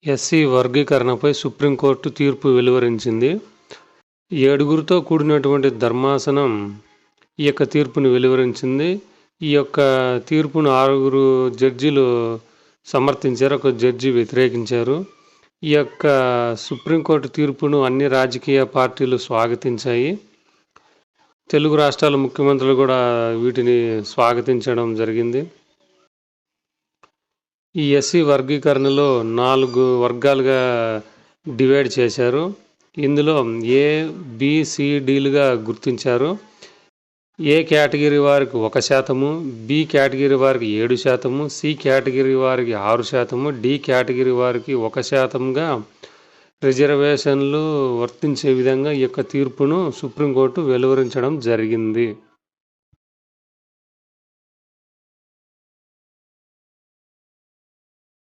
SC వర్గీకరణపై supreme court తీర్పు వెలువరించింది. 7గురితో కూడినటువంటి ధర్మాసనం ఈ యొక్క తీర్పును వెలువరించింది. ఈ యొక్క తీర్పును 6 జడ్జీలు సమర్థించారు, ఒక జడ్జి వ్యతిరేకించారు. ఈ యొక్క సుప్రీంకోర్టు తీర్పును అన్ని రాజకీయ పార్టీలు స్వాగతించాయి. తెలుగు రాష్ట్రాల ముఖ్యమంత్రులు కూడా వీటిని స్వాగతించడం జరిగింది. ఈ ఎస్సీ వర్గీకరణలో 4 వర్గాలుగా డివైడ్ చేశారు. ఇందులో ఏ, బి, సి, డీలుగా గుర్తించారు. ఏ కేటగిరీ వారికి 1%, బి కేటగిరీ వారికి 7%, సి కేటగిరీ వారికి 6%, డి కేటగిరీ వారికి 1%గా రిజర్వేషన్లు వర్తించే విధంగా ఈ యొక్క తీర్పును సుప్రీంకోర్టు వెలువరించడం జరిగింది.